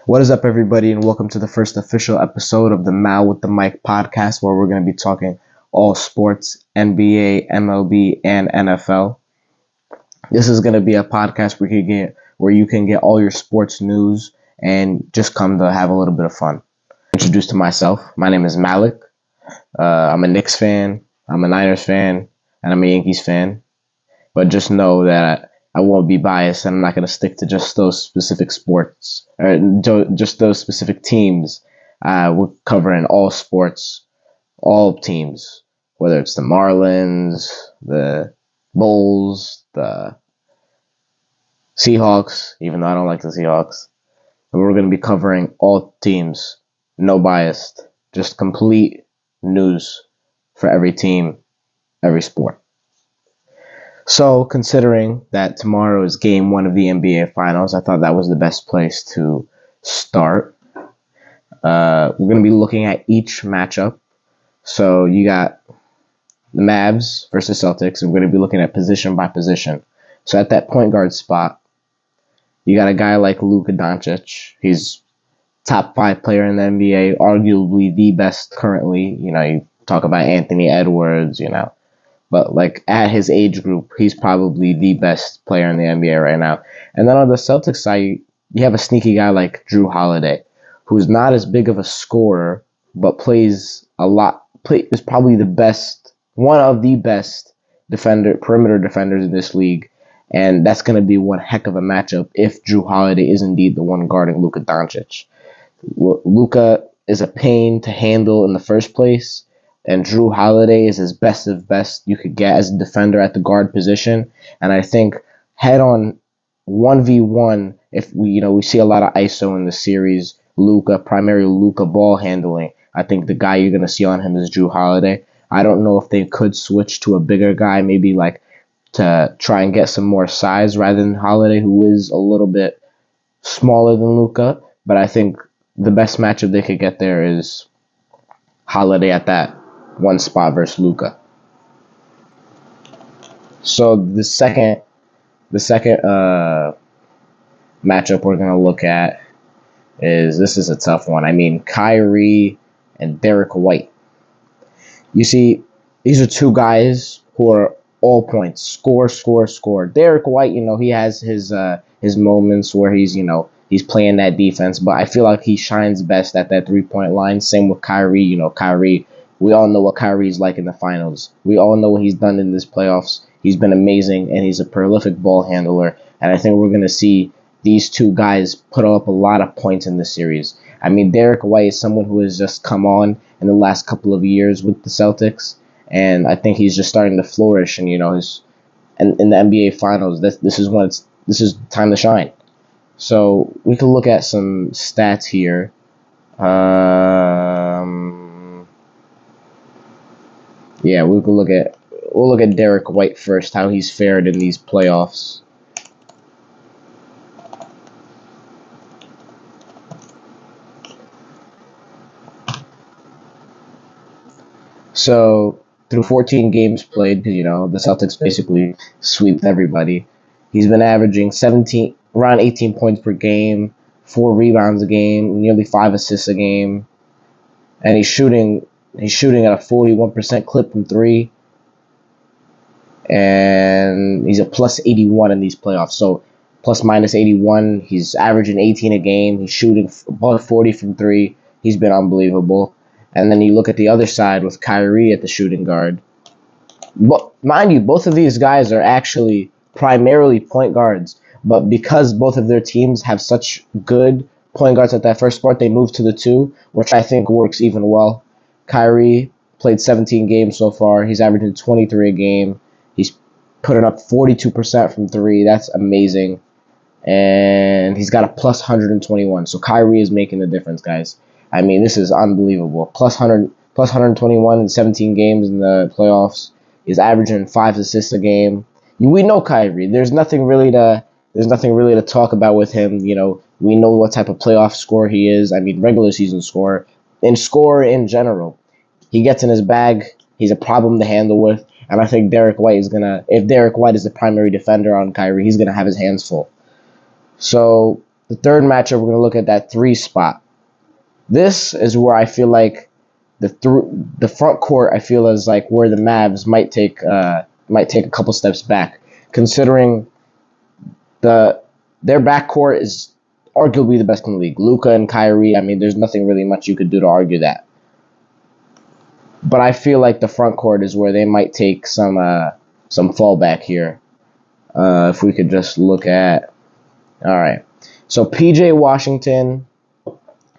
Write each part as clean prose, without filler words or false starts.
What is up, everybody, and welcome to the first official episode of the Mal with the Mic podcast, where we're going to be talking all sports, NBA, MLB, and NFL. This is going to be a podcast where you can get all your sports news and just come to have a little bit of fun. Introduced to myself, my name is Malik. I'm a Knicks fan, I'm a Niners fan, and I'm a Yankees fan. But just know that I won't be biased, and I'm not going to stick to just those specific sports or just those specific teams. We're covering all sports, all teams, whether it's the Marlins, the Bulls, the Seahawks, even though I don't like the Seahawks. And we're going to be covering all teams, no biased, just complete news for every team, every sport. So, considering that tomorrow is game 1 of the NBA Finals, I thought that was the best place to start. We're going to be looking at each matchup. So, you got the Mavs versus Celtics, and we're going to be looking at position by position. So, at that point guard spot, you got a guy like Luka Doncic. He's top 5 player in the NBA, arguably the best currently. You talk about Anthony Edwards, But at his age group, he's probably the best player in the NBA right now. And then on the Celtics side, you have a sneaky guy like Drew Holiday, who's not as big of a scorer, but plays a lot. Is probably one of the best perimeter defenders in this league. And that's going to be one heck of a matchup if Drew Holiday is indeed the one guarding Luka Doncic. Luka is a pain to handle in the first place. And Drew Holiday is as best of best you could get as a defender at the guard position. And I think head-on 1v1, if we see a lot of ISO in the series, primarily Luka ball handling, I think the guy you're going to see on him is Drew Holiday. I don't know if they could switch to a bigger guy, maybe to try and get some more size rather than Holiday, who is a little bit smaller than Luka. But I think the best matchup they could get there is Holiday at that one spot versus Luka. So the second matchup we're gonna look at is a tough one. I mean, Kyrie and Derek White. You see, these are two guys who are all points, score. Derek White, he has his moments where he's playing that defense, but I feel like he shines best at that 3-point line. Same with Kyrie. Kyrie. We all know what Kyrie's like in the finals. We all know what he's done in this playoffs. He's been amazing, and he's a prolific ball handler. And I think we're going to see these two guys put up a lot of points in this series. I mean, Derek White is someone who has just come on in the last couple of years with the Celtics, and I think he's just starting to flourish. And in the NBA Finals, this is time to shine. So we can look at some stats here. Yeah, we'll look at Derek White first, how he's fared in these playoffs. So through 14 games played, because the Celtics basically sweep everybody, he's been averaging around 18 points per game, 4 rebounds a game, nearly 5 assists a game, and he's shooting at a 41% clip from 3, and he's a plus 81 in these playoffs. So plus minus 81, he's averaging 18 a game. He's shooting above 40 from 3. He's been unbelievable. And then you look at the other side with Kyrie at the shooting guard. But mind you, both of these guys are actually primarily point guards. But because both of their teams have such good point guards at that first spot, they moved to the 2, which I think works even well. Kyrie played 17 games so far. He's averaging 23 a game. He's putting up 42% from 3. That's amazing. And he's got a plus 121. So Kyrie is making the difference, guys. I mean, this is unbelievable. Plus 121 in 17 games in the playoffs. He's averaging 5 assists a game. We know Kyrie. There's nothing really to talk about with him. We know what type of playoff scorer he is. I mean, regular season scorer. And scorer in general. He gets in his bag. He's a problem to handle with. And I think if Derek White is the primary defender on Kyrie, he's going to have his hands full. So The third matchup, we're going to look at that 3 spot. This is where I feel like the front court, I feel, is like where the Mavs might take a couple steps back, considering their backcourt is arguably the best in the league. Luka and Kyrie, I mean, there's nothing really much you could do to argue that. But I feel like the front court is where they might take some fallback here. If we could just look at, all right. So PJ Washington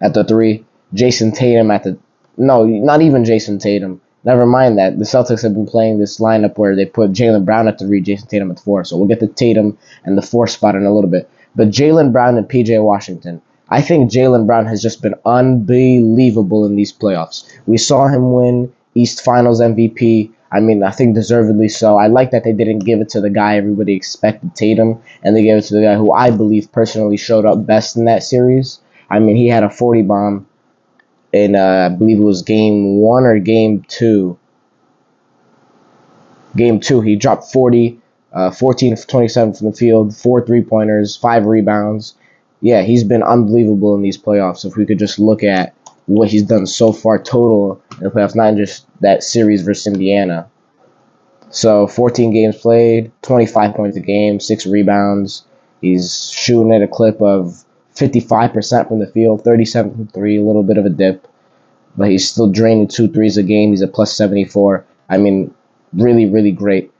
at the 3, Jason Tatum at the, no, not even Jason Tatum. Never mind that. The Celtics have been playing this lineup where they put Jaylen Brown at the 3, Jason Tatum at the 4. So we'll get to Tatum and the 4 spot in a little bit. But Jaylen Brown and PJ Washington. I think Jaylen Brown has just been unbelievable in these playoffs. We saw him win East Finals MVP. I mean, I think deservedly so. I like that they didn't give it to the guy everybody expected, Tatum, and they gave it to the guy who I believe personally showed up best in that series. I mean, he had a 40 bomb in, I believe it was game 1 or game 2. Game 2, he dropped 40, 14 of 27 from the field, 4 3-pointers, 5 rebounds. Yeah, he's been unbelievable in these playoffs. If we could just look at what he's done so far total in the playoffs, not just that series versus Indiana. So 14 games played, 25 points a game, 6 rebounds. He's shooting at a clip of 55% from the field, 37 from 3, a little bit of a dip. But he's still draining 2 threes a game. He's a plus 74. I mean, really, really great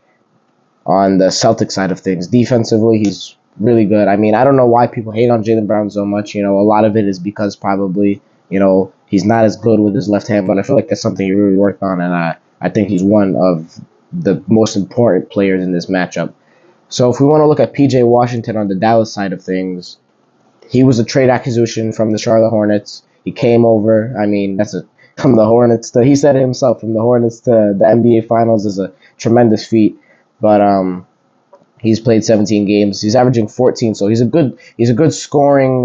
on the Celtic side of things. Defensively, he's really good. I mean, I don't know why people hate on Jaylen Brown so much. You know, a lot of it is because probably, you know, he's not as good with his left hand, but I feel like that's something he really worked on, and I think he's one of the most important players in this matchup. So if we want to look at PJ Washington on the Dallas side of things, he was a trade acquisition from the Charlotte Hornets. He came over. I mean, from the Hornets to, he said it himself, from the Hornets to the NBA Finals is a tremendous feat. But he's played 17 games. He's averaging 14, so he's a good scoring.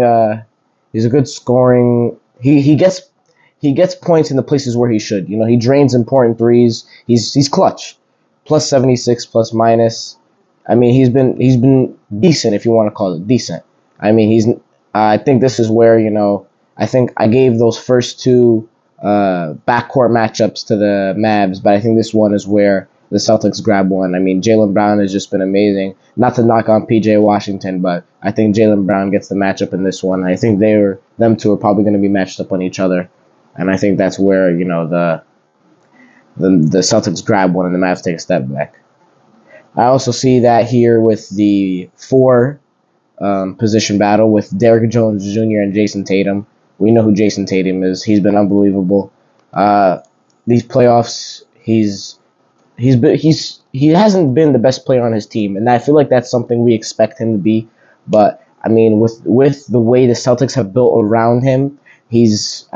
He gets points in the places where he should. You know, he drains important threes. He's clutch. Plus 76, plus minus. I mean, he's been decent, if you want to call it decent. I mean, I think this is where, you know, I think I gave those first 2 backcourt matchups to the Mavs, but I think this one is where the Celtics grab one. I mean, Jaylen Brown has just been amazing. Not to knock on PJ Washington, but I think Jaylen Brown gets the matchup in this one. I think them two are probably going to be matched up on each other, and I think that's where, you know, the Celtics grab one and the Mavs take a step back. I also see that here with the 4 position battle with Derrick Jones Jr. and Jason Tatum. We know who Jason Tatum is. He's been unbelievable. These playoffs, he hasn't been the best player on his team, and I feel like that's something we expect him to be. But I mean, with the way the Celtics have built around him, he's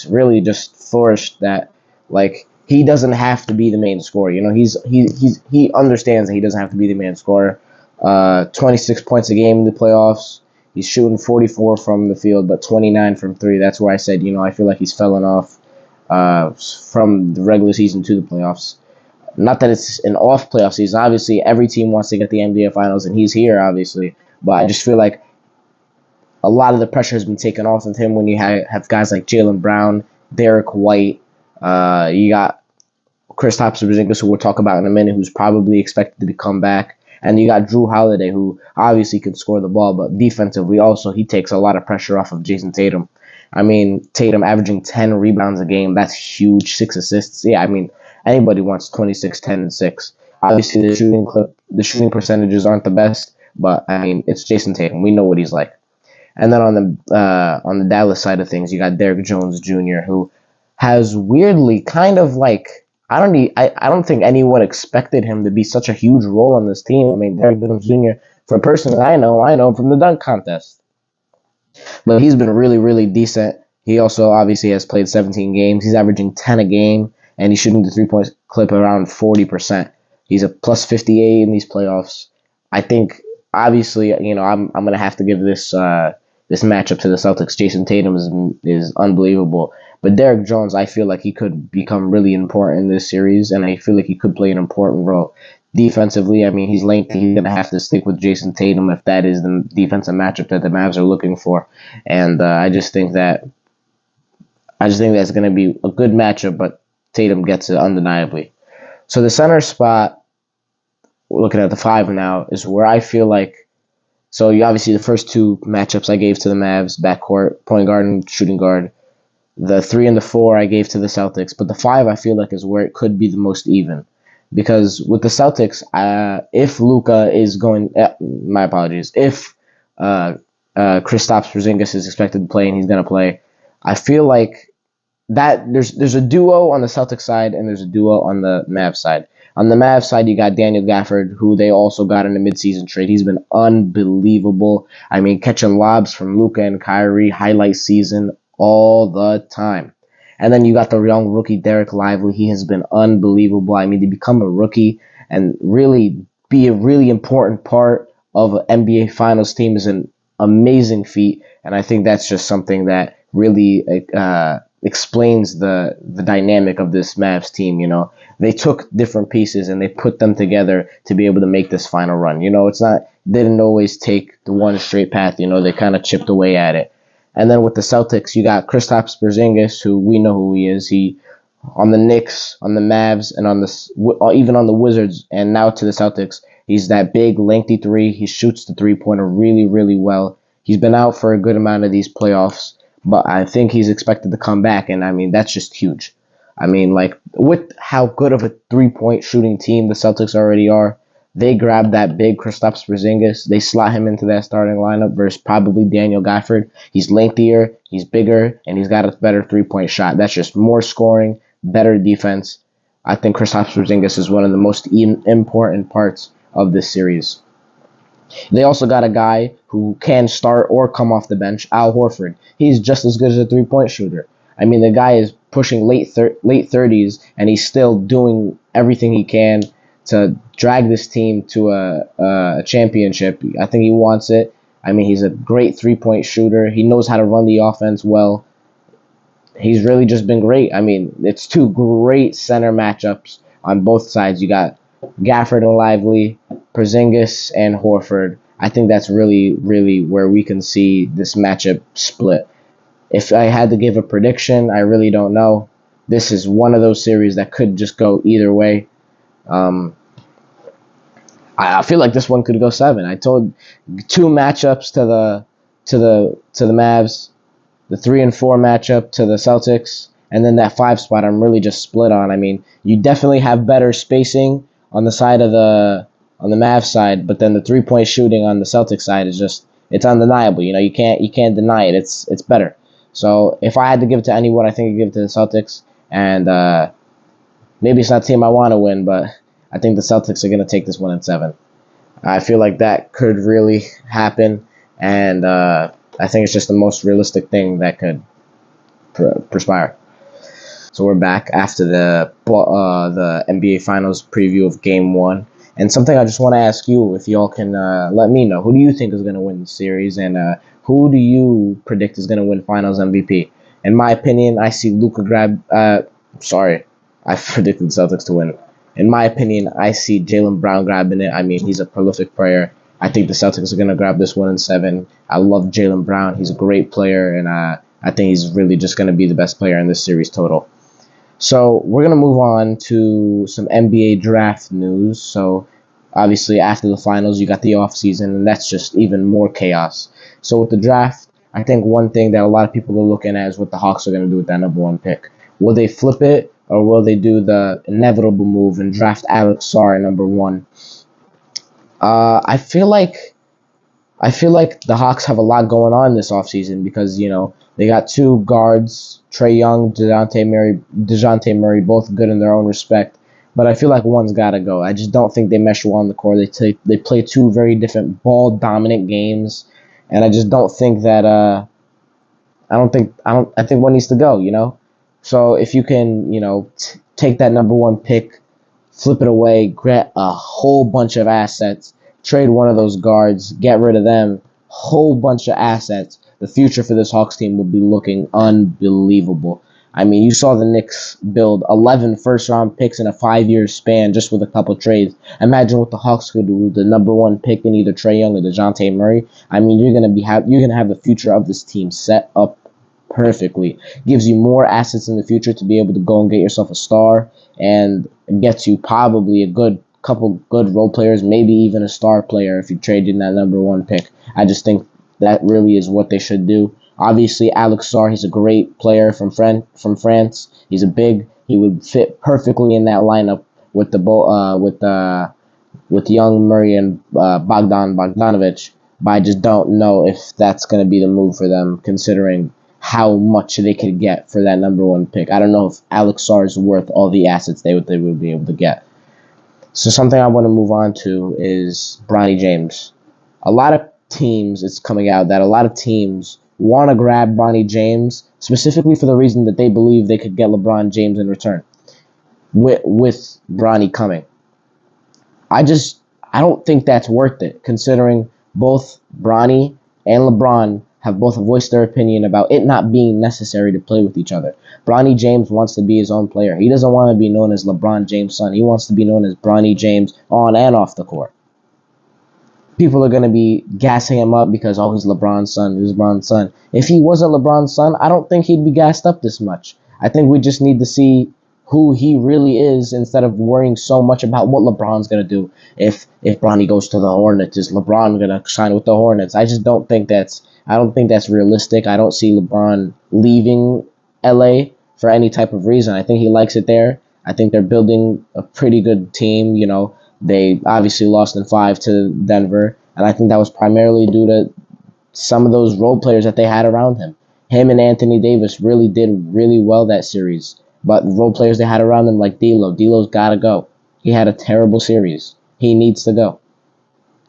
really just flourished. That, like, he doesn't have to be the main scorer. You know, he understands that he doesn't have to be the main scorer. 26 points a game in the playoffs. He's shooting 44 from the field, but 29 from 3. That's where I said, you know, I feel like he's fallen off from the regular season to the playoffs. Not that it's an off playoff season. Obviously, every team wants to get the NBA Finals, and he's here, obviously. But I just feel like a lot of the pressure has been taken off of him when you have guys like Jaylen Brown, Derek White. You got Kristaps Porzingis, who we'll talk about in a minute, who's probably expected to come back. And you got Drew Holiday, who obviously can score the ball, but defensively also, he takes a lot of pressure off of Jason Tatum. I mean, Tatum averaging 10 rebounds a game, that's huge. 6 assists. Yeah, I mean, anybody wants 26, 10, and 6. Obviously, the shooting percentages aren't the best, but I mean, it's Jason Tatum. We know what he's like. And then on the Dallas side of things, you got Derrick Jones Jr., who has weirdly kind of like, I don't think anyone expected him to be such a huge role on this team. I mean, Derrick Jones Jr., for a person that I know him from the dunk contest. But he's been really, really decent. He also obviously has played 17 games. He's averaging 10 a game, and he's shooting the 3-point clip around 40%. He's a plus 58 in these playoffs. I think, obviously, you know, I'm going to have to give this matchup to the Celtics. Jason Tatum is unbelievable. But Derrick Jones, I feel like he could become really important in this series, and I feel like he could play an important role. defensively. I mean, he's lengthy. He's going to have to stick with Jason Tatum if that is the defensive matchup that the Mavs are looking for. And I just think that's going to be a good matchup, but Tatum gets it undeniably. So the center spot, we're looking at the 5 now, is where I feel like. So you obviously the first 2 matchups I gave to the Mavs, backcourt, point guard and shooting guard. The 3 and the 4 I gave to the Celtics, but the 5 I feel like is where it could be the most even, because with the Celtics, if Luka is going, my apologies, if Kristaps Porzingis is expected to play and he's going to play, I feel like that there's a duo on the Celtics side and there's a duo on the Mavs side. On the Mavs side, you got Daniel Gafford, who they also got in a midseason trade. He's been unbelievable. I mean, catching lobs from Luka and Kyrie, highlight season all the time. And then you got the young rookie Derek Lively. He has been unbelievable. I mean, to become a rookie and really be a really important part of an NBA Finals team is an amazing feat. And I think that's just something that really explains the dynamic of this Mavs team. You know, they took different pieces and they put them together to be able to make this final run. You know, it's not, they didn't always take the one straight path. You know, they kind of chipped away at it. And then with the Celtics, you got Kristaps Porzingis, who we know who he is. He on the Knicks, on the Mavs, and on the even on the Wizards, and now to the Celtics. He's that big, lengthy 3. He shoots the 3-pointer really, really well. He's been out for a good amount of these playoffs, but I think he's expected to come back, and I mean, that's just huge. I mean, like, with how good of a 3-point shooting team the Celtics already are, they grab that big Kristaps Porzingis. They slot him into that starting lineup versus probably Daniel Gafford. He's lengthier, he's bigger, and he's got a better 3-point shot. That's just more scoring, better defense. I think Kristaps Porzingis is one of the most important parts of this series. They also got a guy who can start or come off the bench, Al Horford. He's just as good as a 3-point shooter. I mean, the guy is pushing late 30s, and he's still doing everything he can to drag this team to a championship. I think he wants it. I mean, he's a great 3-point shooter. He knows how to run the offense well. He's really just been great. I mean, it's 2 great center matchups on both sides. You got Gafford and Lively, Porzingis and Horford. I think that's really, really where we can see this matchup split. If I had to give a prediction, I really don't know. This is one of those series that could just go either way. I feel like this one could go 7. I told 2 matchups to the Mavs, the 3 and 4 matchup to the Celtics, and then that 5 spot I'm really just split on. I mean, you definitely have better spacing on the side of on the Mavs side, but then the 3-point shooting on the Celtics side is just, it's undeniable. You know, you can't deny it. It's better. So if I had to give it to anyone, I think I'd give it to the Celtics. And maybe it's not the team I want to win, but I think the Celtics are going to take this one in 7. I feel like that could really happen, and I think it's just the most realistic thing that could perspire. So we're back after the NBA Finals preview of Game 1. And something I just want to ask you, if y'all can let me know, who do you think is going to win the series, and who do you predict is going to win Finals MVP? In my opinion, I see Luka grab. I predicted the Celtics to win. In my opinion, I see Jaylen Brown grabbing it. I mean, he's a prolific player. I think the Celtics are going to grab this one in 7. I love Jaylen Brown. He's a great player, and I think he's really just going to be the best player in this series total. So we're going to move on to some NBA draft news. So obviously after the finals, you got the offseason, and that's just even more chaos. So with the draft, I think one thing that a lot of people are looking at is what the Hawks are going to do with that number 1 pick. Will they flip it, or will they do the inevitable move and draft Alex Sarr at number 1? I feel like the Hawks have a lot going on this offseason because, you know, they got 2 guards, Trae Young, DeJounte Murray, both good in their own respect. But I feel like one's got to go. I just don't think they mesh well on the court. They play 2 very different ball-dominant games, and I just don't think that I think one needs to go, you know? So if you can, you know, take that number 1 pick, flip it away, get a whole bunch of assets, trade one of those guards, get rid of them, whole bunch of assets, the future for this Hawks team will be looking unbelievable. I mean, you saw the Knicks build 11 first-round picks in a 5-year span just with a couple trades. Imagine what the Hawks could do with the number one pick in either Trae Young or DeJounte Murray. I mean, you're gonna have the future of this team set up perfectly. Gives you more assets in the future to be able to go and get yourself a star, and gets you probably a good couple good role players, maybe even a star player if you trade in that number one pick. I just think that really is what they should do. Obviously, Alex Sarr, he's a great player from France. He's a big. He would fit perfectly in that lineup with with young Murray and Bogdanovich. But I just don't know if that's going to be the move for them, considering how much they could get for that number one pick. I don't know if Alex Sarr is worth all the assets they would be able to get. So something I want to move on to is Bronny James. A lot of teams, it's coming out that a lot of teams want to grab Bronny James specifically for the reason that they believe they could get LeBron James in return with Bronny coming. I don't think that's worth it, considering both Bronny and LeBron have both voiced their opinion about it not being necessary to play with each other. Bronny James wants to be his own player. He doesn't want to be known as LeBron James' son. He wants to be known as Bronny James on and off the court. People are going to be gassing him up because, oh, he's LeBron's son, he's LeBron's son. If he wasn't LeBron's son, I don't think he'd be gassed up this much. I think we just need to see who he really is instead of worrying so much about what LeBron's going to do. If Bronny goes to the Hornets, is LeBron going to sign with the Hornets? I just don't think that's realistic. I don't see LeBron leaving LA for any type of reason. I think he likes it there. I think they're building a pretty good team, you know. They obviously lost in 5 to Denver, and I think that was primarily due to some of those role players that they had around him. Him and Anthony Davis really did really well that series, but the role players they had around him, like D'Lo's got to go. He had a terrible series. He needs to go.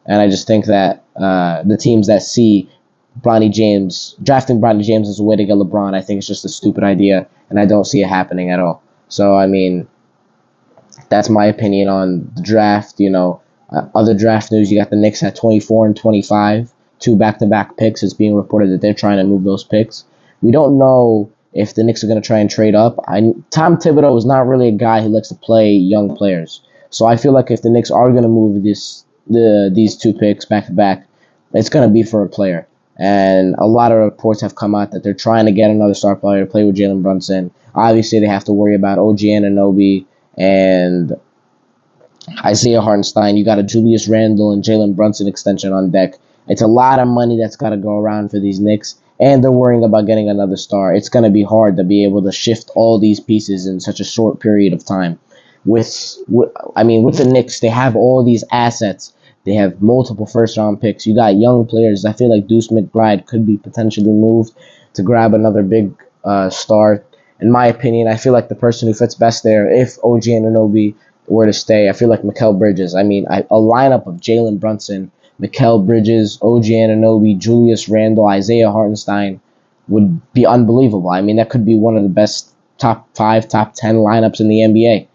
And I just think that the teams that see drafting Bronny James as a way to get LeBron, I think it's just a stupid idea, and I don't see it happening at all. So, I mean, that's my opinion on the draft. You know, other draft news, you got the Knicks at 24 and 25, 2 back-to-back picks. It's being reported that they're trying to move those picks. We don't know if the Knicks are going to try and trade up. Tom Thibodeau is not really a guy who likes to play young players. So I feel like if the Knicks are going to move these 2 picks back-to-back, it's going to be for a player. And a lot of reports have come out that they're trying to get another star player to play with Jalen Brunson. Obviously, they have to worry about OG Anunoby and Isaiah Hartenstein. You got a Julius Randle and Jalen Brunson extension on deck. It's a lot of money that's got to go around for these Knicks, and they're worrying about getting another star. It's going to be hard to be able to shift all these pieces in such a short period of time. With the Knicks, they have all these assets. They have multiple first-round picks. You got young players. I feel like Deuce McBride could be potentially moved to grab another big star. In my opinion, I feel like the person who fits best there, if OG Anunoby were to stay, I feel like Mikal Bridges. I mean, a lineup of Jalen Brunson, Mikal Bridges, OG Anunoby, Julius Randle, Isaiah Hartenstein would be unbelievable. I mean, that could be one of the best top 5, top 10 lineups in the NBA.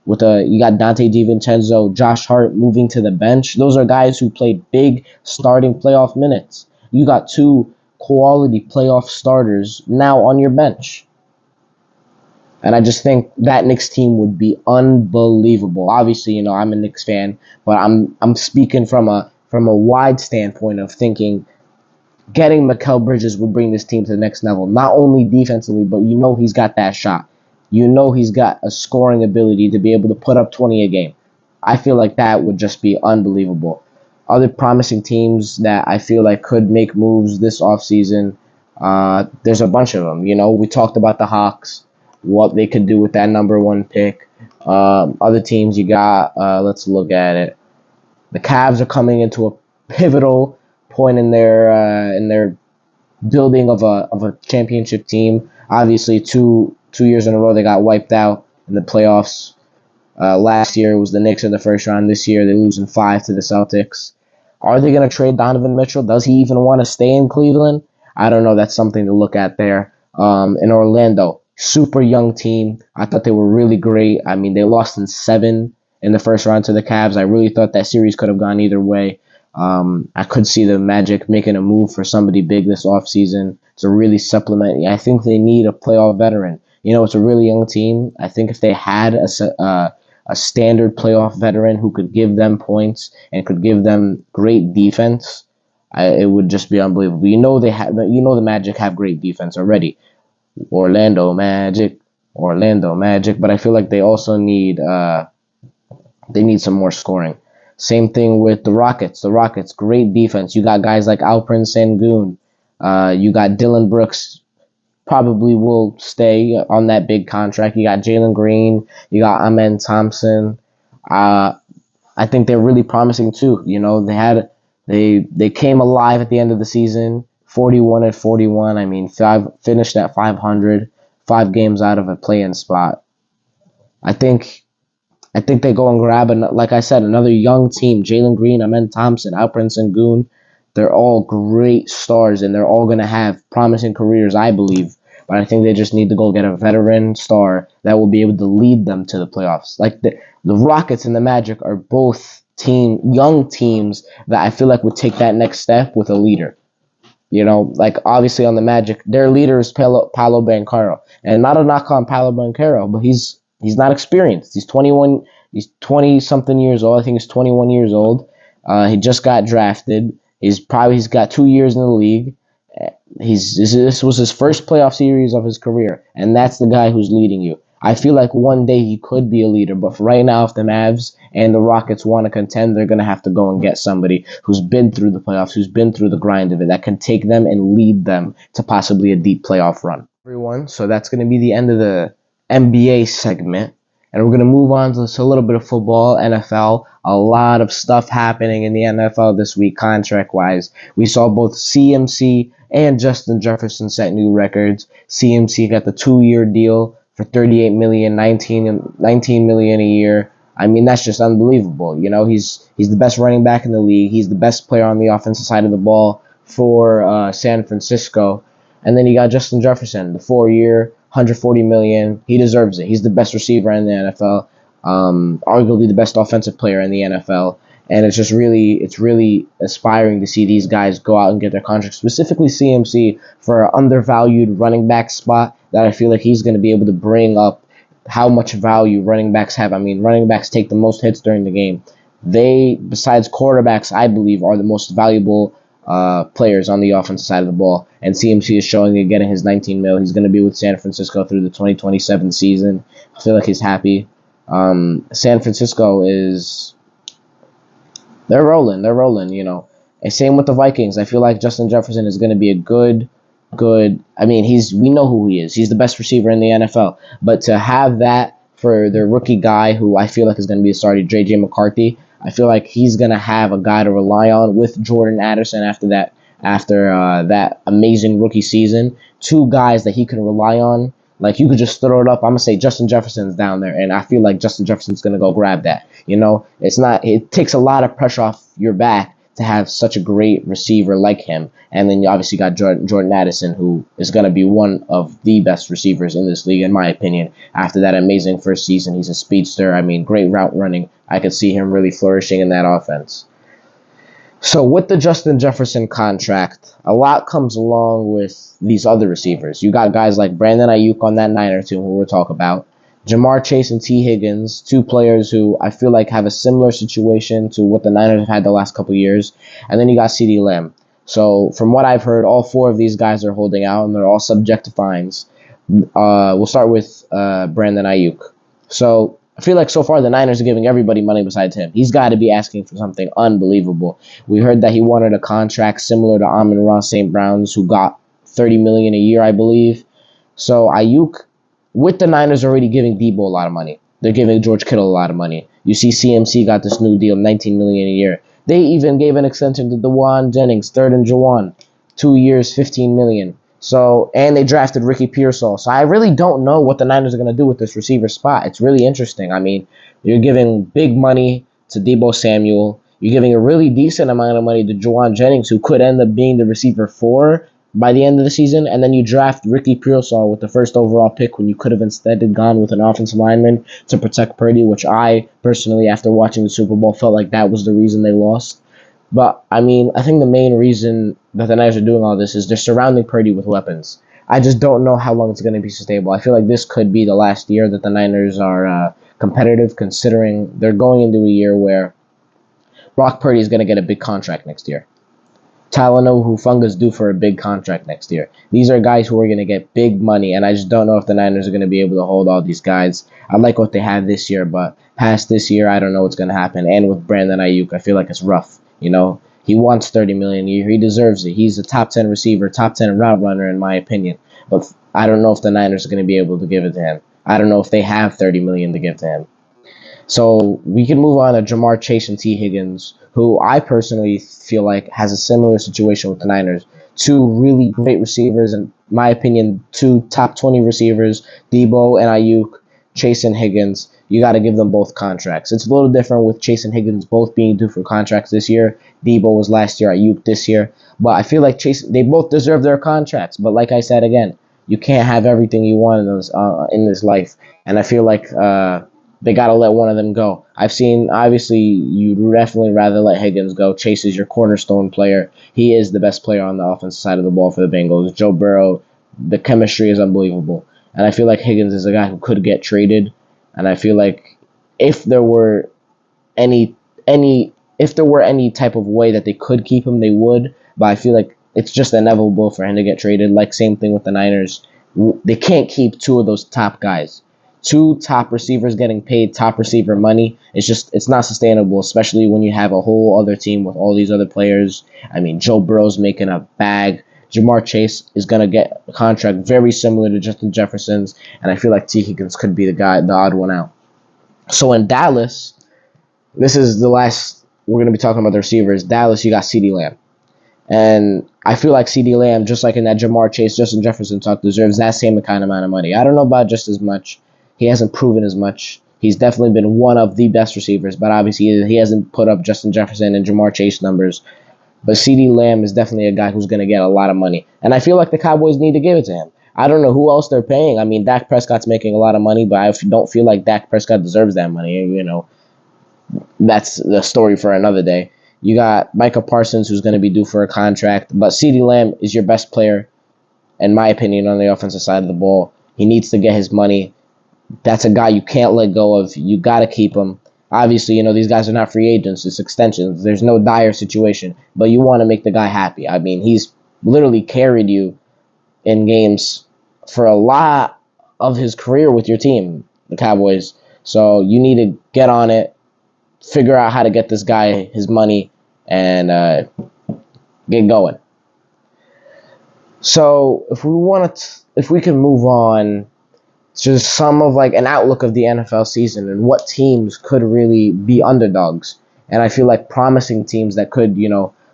You got Dante DiVincenzo, Josh Hart moving to the bench. Those are guys who played big starting playoff minutes. You got 2 quality playoff starters now on your bench. And I just think that Knicks team would be unbelievable. Obviously, you know, I'm a Knicks fan, but I'm speaking from a wide standpoint of thinking getting Mikal Bridges would bring this team to the next level. Not only defensively, but you know he's got that shot. You know he's got a scoring ability to be able to put up 20 a game. I feel like that would just be unbelievable. Other promising teams that I feel like could make moves this offseason, there's a bunch of them. You know, we talked about the Hawks, what they could do with that number 1 pick. Other teams you got, let's look at it. The Cavs are coming into a pivotal point in their building of a championship team. Obviously, two years in a row they got wiped out in the playoffs. Last year it was the Knicks in the first round. This year they lose in 5 to the Celtics. Are they going to trade Donovan Mitchell? Does he even want to stay in Cleveland? I don't know. That's something to look at there. In Orlando, super young team. I thought they were really great. I mean, they lost in 7 in the first round to the Cavs. I really thought that series could have gone either way. I could see the Magic making a move for somebody big this offseason to really supplement. I think they need a playoff veteran. It's a really young team. I think if they had a standard playoff veteran who could give them points and could give them great defense, it would just be unbelievable. The Magic have great defense already. Orlando Magic, Orlando Magic, but I feel like they need some more scoring. Same thing with the Rockets. The Rockets, great defense. You got guys like Alperen Sengun. You got Dylan Brooks, probably will stay on that big contract. You got Jalen Green. You got Amen Thompson. I think they're really promising too. They came alive at the end of the season, 41-41. I mean, finished at 500, 5 games out of a play-in spot. I think they go and grab, like I said, another young team. Jalen Green, Amen Thompson, Alperen Sengun. They're all great stars, and they're all going to have promising careers, I believe. But I think they just need to go get a veteran star that will be able to lead them to the playoffs. Like the Rockets and the Magic are both young teams that I feel like would take that next step with a leader. Like obviously on the Magic, their leader is Paolo Banchero, and not a knock on Paolo Banchero, but he's not experienced. He's 21. He's 20 something years old. I think he's 21 years old. He just got drafted. He's got 2 years in the league. This was his first playoff series of his career, and that's the guy who's leading you. I feel like one day he could be a leader, but for right now, if the Mavs and the Rockets want to contend, they're going to have to go and get somebody who's been through the playoffs, who's been through the grind of it, that can take them and lead them to possibly a deep playoff run. Everyone, so that's going to be the end of the NBA segment, and we're going to move on to a little bit of football, NFL. A lot of stuff happening in the NFL this week, contract-wise. We saw both CMC and Justin Jefferson set new records. CMC got the 2-year deal for $38 million, $19 million a year. I mean, that's just unbelievable. He's the best running back in the league. He's the best player on the offensive side of the ball for San Francisco. And then you got Justin Jefferson, the 4-year, $140 million. He deserves it. He's the best receiver in the NFL, arguably the best offensive player in the NFL. And it's really aspiring to see these guys go out and get their contracts, specifically CMC for an undervalued running back spot that I feel like he's going to be able to bring up how much value running backs have. I mean, running backs take the most hits during the game. They, besides quarterbacks, I believe, are the most valuable players on the offensive side of the ball. And CMC is showing it, getting his $19 million. He's going to be with San Francisco through the 2027 season. I feel like he's happy. San Francisco is... They're rolling, And same with the Vikings. I feel like Justin Jefferson is going to be a good. I mean, we know who he is. He's the best receiver in the NFL. But to have that for their rookie guy, who I feel like is going to be a starter, J.J. McCarthy, I feel like he's going to have a guy to rely on with Jordan Addison after that amazing rookie season. 2 guys that he can rely on. Like, you could just throw it up. I'm going to say Justin Jefferson's down there, and I feel like Justin Jefferson's going to go grab that. It takes a lot of pressure off your back to have such a great receiver like him. And then you obviously got Jordan Addison, who is going to be one of the best receivers in this league, in my opinion. After that amazing first season, he's a speedster. I mean, great route running. I could see him really flourishing in that offense. So with the Justin Jefferson contract, a lot comes along with these other receivers. You got guys like Brandon Ayuk on that Niner team, who we'll talk about. Jamar Chase and T. Higgins, 2 players who I feel like have a similar situation to what the Niners have had the last couple years. And then you got CeeDee Lamb. So from what I've heard, all 4 of these guys are holding out, and they're all subject to fines. We'll start with Brandon Ayuk. So I feel like so far the Niners are giving everybody money besides him. He's got to be asking for something unbelievable. We heard that he wanted a contract similar to Amon-Ra St. Brown's, who got $30 million a year, I believe. So Ayuk, with the Niners already giving Debo a lot of money, they're giving George Kittle a lot of money. You see CMC got this new deal, $19 million a year. They even gave an extension to Juwan Jennings, 3rd and Juwan, 2 years, $15 million. So, and they drafted Ricky Pearsall. So I really don't know what the Niners are going to do with this receiver spot. It's really interesting. I mean, you're giving big money to Deebo Samuel. You're giving a really decent amount of money to Juwan Jennings, who could end up being the receiver 4 by the end of the season. And then you draft Ricky Pearsall with the 1st overall pick, when you could have instead gone with an offensive lineman to protect Purdy, which I personally, after watching the Super Bowl, felt like that was the reason they lost. But, I mean, I think the main reason that the Niners are doing all this is they're surrounding Purdy with weapons. I just don't know how long it's going to be sustainable. I feel like this could be the last year that the Niners are competitive, considering they're going into a year where Brock Purdy is going to get a big contract next year. Talanoa Hufanga's due for a big contract next year. These are guys who are going to get big money, and I just don't know if the Niners are going to be able to hold all these guys. I like what they have this year, but past this year, I don't know what's going to happen. And with Brandon Ayuk, I feel like it's rough. He wants $30 a year. He deserves it. He's a top 10 receiver, top 10 route runner, in my opinion. But I don't know if the Niners are going to be able to give it to him. I don't know if they have $30 to give to him. So we can move on to Jamar Chase and T. Higgins, who I personally feel like has a similar situation with the Niners. Two really great receivers, in my opinion, two top 20 receivers, Debo and Ayuk, Chase and Higgins. You got to give them both contracts. It's a little different with Chase and Higgins both being due for contracts this year. Debo was last year, Ayuk this year. But I feel like they both deserve their contracts. But like I said again, you can't have everything you want in this life. And I feel like they got to let one of them go. I've seen, obviously, you'd definitely rather let Higgins go. Chase is your cornerstone player. He is the best player on the offensive side of the ball for the Bengals. Joe Burrow, the chemistry is unbelievable. And I feel like Higgins is a guy who could get traded. And I feel like if there were any type of way that they could keep him, they would. But I feel like it's just inevitable for him to get traded. Like, same thing with the Niners. They can't keep two of those top guys. Two top receivers getting paid top receiver money. It's not sustainable, especially when you have a whole other team with all these other players. I mean, Joe Burrow's making a bag. Jamar Chase is going to get a contract very similar to Justin Jefferson's, and I feel like T. Higgins could be the odd one out. So in Dallas, this is the last we're going to be talking about the receivers. Dallas, you got CeeDee Lamb. And I feel like CeeDee Lamb, just like in that Jamar Chase, Justin Jefferson talk, deserves that same kind of amount of money. I don't know about just as much. He hasn't proven as much. He's definitely been one of the best receivers, but obviously he hasn't put up Justin Jefferson and Jamar Chase numbers. But CeeDee Lamb is definitely a guy who's going to get a lot of money. And I feel like the Cowboys need to give it to him. I don't know who else they're paying. I mean, Dak Prescott's making a lot of money, but I don't feel like Dak Prescott deserves that money. That's the story for another day. You got Micah Parsons, who's going to be due for a contract. But CeeDee Lamb is your best player, in my opinion, on the offensive side of the ball. He needs to get his money. That's a guy you can't let go of. You got to keep him. Obviously, these guys are not free agents. It's extensions. There's no dire situation. But you want to make the guy happy. I mean, he's literally carried you in games for a lot of his career with your team, the Cowboys. So you need to get on it, figure out how to get this guy his money, and get going. So if we can move on to some of like an outlook of the NFL season and what teams could really be underdogs, and I feel like promising teams that could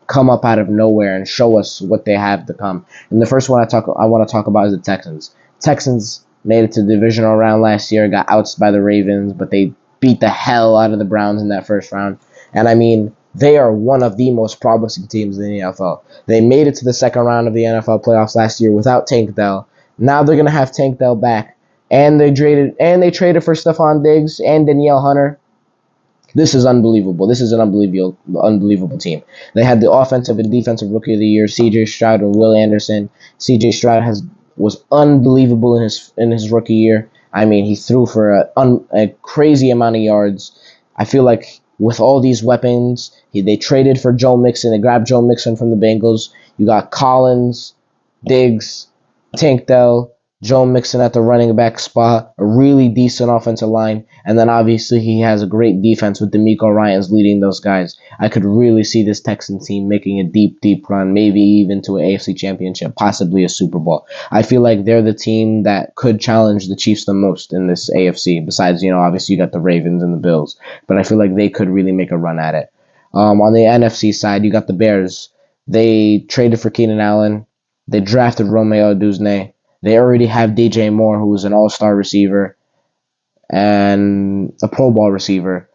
come up out of nowhere and show us what they have to come. And the first one I want to talk about is the Texans. Texans made it to the divisional round last year, got ousted by the Ravens, but they beat the hell out of the Browns in that first round. And I mean, they are one of the most promising teams in the NFL. They made it to the second round of the NFL playoffs last year without Tank Dell. Now they're gonna have Tank Dell back, and they traded for Stephon Diggs and Danielle Hunter. This is unbelievable. This is an unbelievable team. They had the offensive and defensive rookie of the year, C.J. Stroud and Will Anderson. C.J. Stroud was unbelievable in his rookie year. I mean, he threw for a crazy amount of yards. I feel like with all these weapons, they traded for Joe Mixon. They grabbed Joe Mixon from the Bengals. You got Collins, Diggs, Tank Dell, Joe Mixon at the running back spot, a really decent offensive line, and then obviously he has a great defense with DeMeco Ryans leading those guys. I could really see this Texans team making a deep, deep run, maybe even to an AFC Championship, possibly a Super Bowl. I feel like they're the team that could challenge the Chiefs the most in this AFC, besides, obviously you got the Ravens and the Bills, but I feel like they could really make a run at it. On the NFC side, you got the Bears. They traded for Keenan Allen. They drafted Romeo Dusnay. They already have DJ Moore, who is an all-star receiver and a Pro Bowl receiver.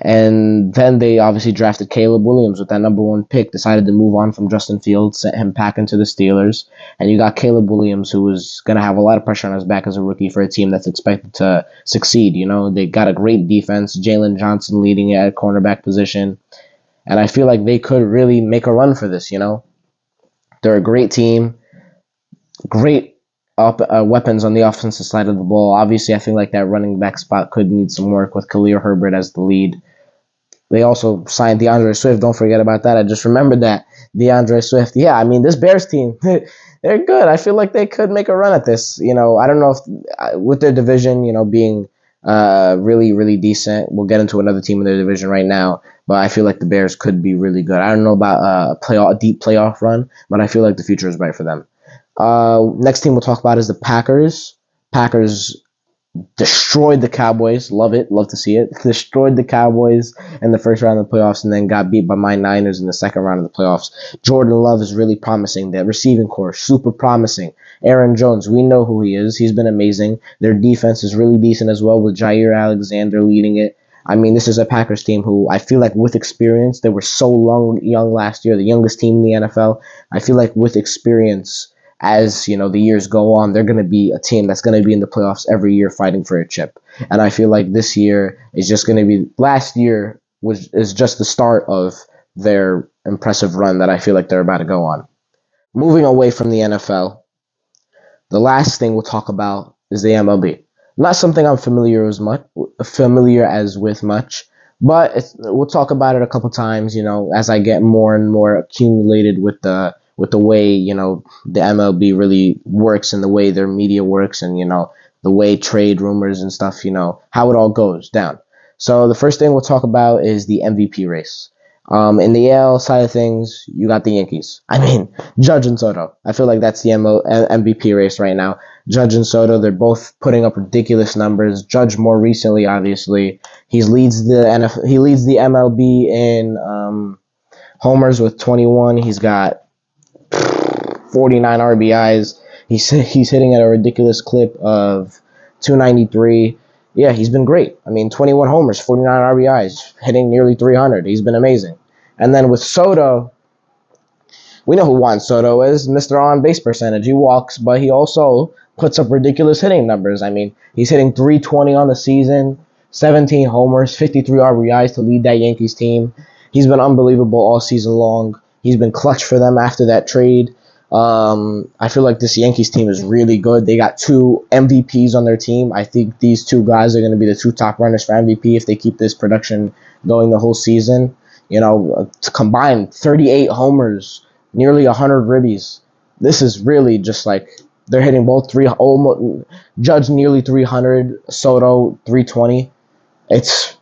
And then they obviously drafted Caleb Williams with that number one pick, decided to move on from Justin Fields, sent him back into the Steelers. And you got Caleb Williams, who is going to have a lot of pressure on his back as a rookie for a team that's expected to succeed. They got a great defense, Jalen Johnson leading it at cornerback position. And I feel like they could really make a run for this, They're a great team, great weapons on the offensive side of the ball. Obviously, I feel like that running back spot could need some work with Khalil Herbert as the lead. They also signed DeAndre Swift. Don't forget about that. I just remembered that. DeAndre Swift. Yeah, I mean, this Bears team, they're good. I feel like they could make a run at this. I don't know if with their division, being really, really decent. We'll get into another team in their division right now, but I feel like the Bears could be really good. I don't know about a deep playoff run, but I feel like the future is bright for them. Next team we'll talk about is the Packers. Packers destroyed the Cowboys. Love it. Love to see it. Destroyed the Cowboys in the first round of the playoffs and then got beat by my Niners in the second round of the playoffs. Jordan Love is really promising. That receiving core, super promising. Aaron Jones, we know who he is. He's been amazing. Their defense is really decent as well with Jair Alexander leading it. I mean, this is a Packers team who I feel like with experience, they were so young last year, the youngest team in the NFL. I feel like with experience, as the years go on, they're going to be a team that's going to be in the playoffs every year fighting for a chip. And I feel like this year is just going to be, last year is just the start of their impressive run that I feel like they're about to go on. Moving away from the NFL, the last thing we'll talk about is the MLB. Not something I'm familiar as with much, but we'll talk about it a couple times, as I get more and more accumulated with the way, the MLB really works and the way their media works and, the way trade rumors and stuff, how it all goes down. So the first thing we'll talk about is the MVP race. In the AL side of things, you got the Yankees. I mean, Judge and Soto. I feel like that's the MVP race right now. Judge and Soto, they're both putting up ridiculous numbers. Judge more recently, obviously, he leads the MLB in homers with 21. He's got 49 RBIs. He's hitting at a ridiculous clip of 293. Yeah, he's been great. I mean, 21 homers, 49 RBIs, hitting nearly 300. He's been amazing. And then with Soto, we know who Juan Soto is, Mr. On-base percentage. He walks, but he also puts up ridiculous hitting numbers. I mean, he's hitting 320 on the season, 17 homers, 53 RBIs to lead that Yankees team. He's been unbelievable all season long. He's been clutch for them after that trade. I feel like this Yankees team is really good. They got 2 MVPs on their team. I think these 2 guys are going to be the 2 top runners for MVP if they keep this production going the whole season. To combine 38 homers, nearly 100 ribbies. This is really just like they're hitting both Judge nearly 300, Soto 320. It's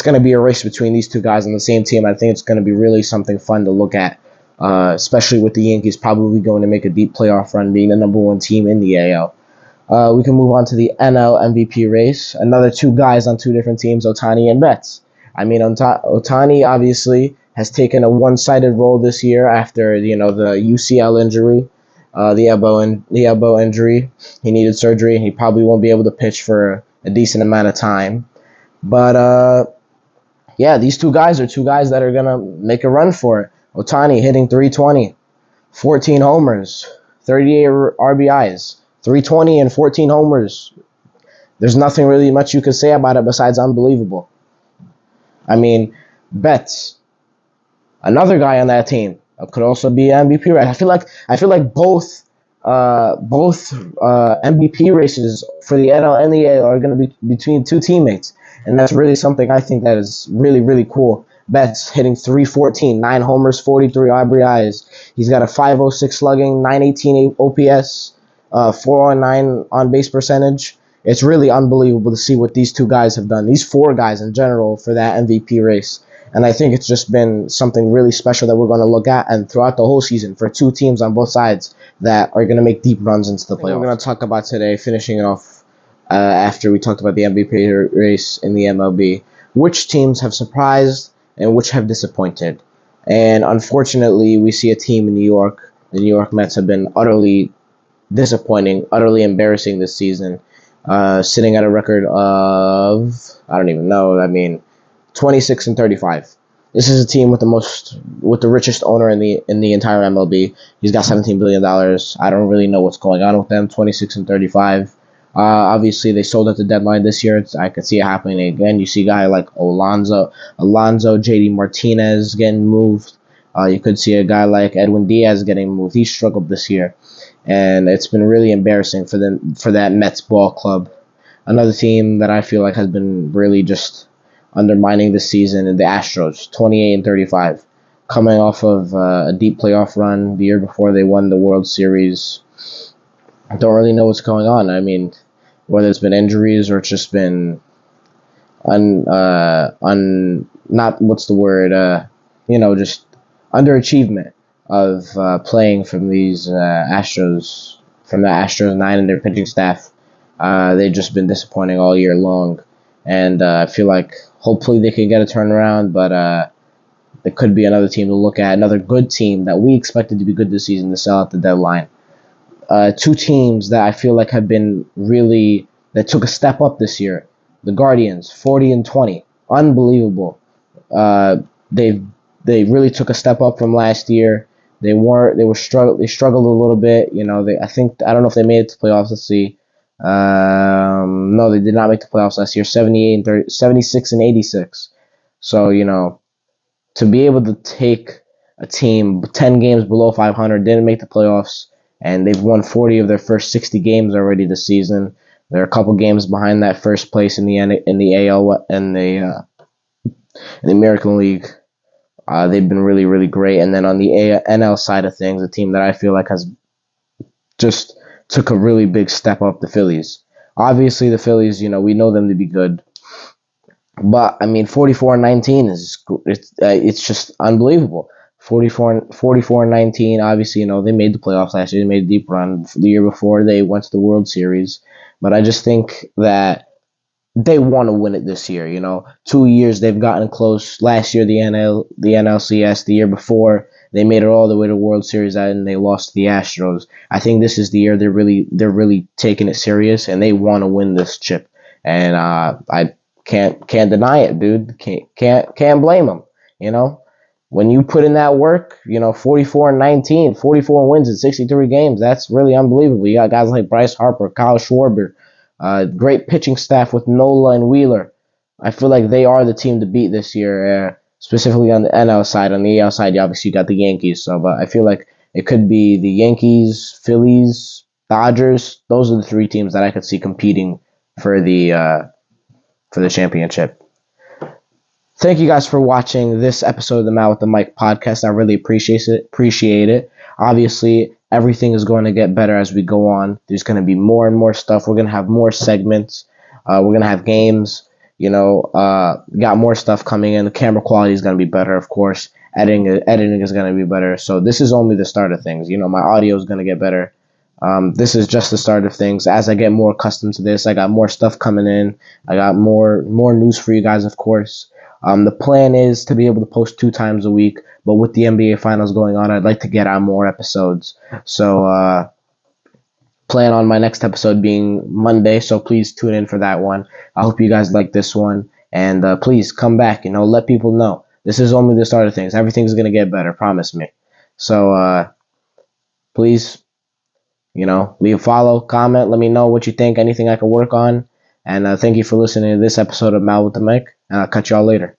going to be a race between these 2 guys on the same team. I think it's going to be really something fun to look at. Especially with the Yankees probably going to make a deep playoff run, being the number 1 team in the AL. We can move on to the NL MVP race. Another 2 guys on 2 different teams, Ohtani and Betts. I mean, Ohtani obviously has taken a one-sided role this year after the UCL injury, the elbow injury. He needed surgery, and he probably won't be able to pitch for a decent amount of time. But yeah, these 2 guys are 2 guys that are gonna make a run for it. Ohtani hitting 320, 14 homers, 38 RBIs, 320 and 14 homers. There's nothing really much you could say about it besides unbelievable. I mean, Betts, another guy on that team, could also be MVP, right? I feel like both MVP races for the NL and the AL are going to be between 2 teammates, and that's really something I think that is really, really cool. Betts hitting 314, 9 homers, 43 RBIs. He's got a 506 slugging, 918 OPS, 409 on base percentage. It's really unbelievable to see what these 2 guys have done. These 4 guys in general for that MVP race. And I think it's just been something really special that we're going to look at and throughout the whole season for 2 teams on both sides that are going to make deep runs into the playoffs. We're going to talk about today, finishing it off after we talked about the MVP race in the MLB. Which teams have surprised and which have disappointed. And unfortunately, we see a team in New York. The New York Mets have been utterly disappointing, utterly embarrassing this season, sitting at a record of, I don't even know, 26 and 35. This is a team with the richest owner in the entire MLB. He's got $17 billion. I don't really know what's going on with them, 26 and 35. Obviously, they sold at the deadline this year. I could see it happening again. You see a guy like Alonso, JD Martinez getting moved. You could see a guy like Edwin Diaz getting moved. He struggled this year. and it's been really embarrassing for that Mets ball club. Another team that I feel like has been really just undermining this season is the Astros, 28-35, coming off of a deep playoff run the year before they won the World Series. I don't really know what's going on. I mean, whether it's been injuries or it's just been not what's the word, just underachievement of playing from these Astros, from the Astros nine and their pitching staff. They've just been disappointing all year long, and I feel like hopefully they can get a turnaround, but there could be another team to look at, another good team that we expected to be good this season to sell at the deadline. Two teams that I feel like have been really that took a step up this year. The Guardians, 40-20, unbelievable. Uh, they really took a step up from last year. They struggled a little bit. I don't know if they made it to playoffs. Let's see. No, they did not make the playoffs last year. 76-86. So to be able to take a team 10 games below 500, didn't make the playoffs, and they've won 40 of their first 60 games already this season. They're a couple games behind that first place in the AL and in the American League. They've been really, really great. And then on the NL side of things, a team that I feel like has just took a really big step up, the Phillies. Obviously, the Phillies, we know them to be good. But, I mean, 44-19 it's just unbelievable. 44-19, obviously, they made the playoffs last year. They made a deep run. The year before, they went to the World Series. But I just think that they want to win it this year. 2 years they've gotten close. Last year, the NLCS. The year before, they made it all the way to World Series and they lost to the Astros. I think this is the year they're really taking it serious and they want to win this chip. And I can't deny it, dude. Can't blame them. When you put in that work, 44-19, 44 wins in 63 games. That's really unbelievable. You got guys like Bryce Harper, Kyle Schwarber, great pitching staff with Nola and Wheeler. I feel like they are the team to beat this year, specifically on the NL side. On the AL side, obviously you got the Yankees. So, but I feel like it could be the Yankees, Phillies, Dodgers. Those are the three teams that I could see competing for the championship. Thank you guys for watching this episode of the Matt with the Mic podcast. I really appreciate it. Obviously, everything is going to get better as we go on. There's going to be more and more stuff. We're going to have more segments. We're going to have games. Got more stuff coming in. The camera quality is going to be better, of course. Editing is going to be better. So this is only the start of things. My audio is going to get better. This is just the start of things. As I get more accustomed to this, I got more stuff coming in. I got more news for you guys, of course. The plan is to be able to post 2 times a week, but with the NBA Finals going on, I'd like to get out more episodes. So plan on my next episode being Monday, so please tune in for that one. I hope you guys like this one, and please come back. Let people know. This is only the start of things. Everything's going to get better, promise me. So please, leave a follow, comment, let me know what you think, anything I can work on. And thank you for listening to this episode of Mal with the Mic, and I'll catch y'all later.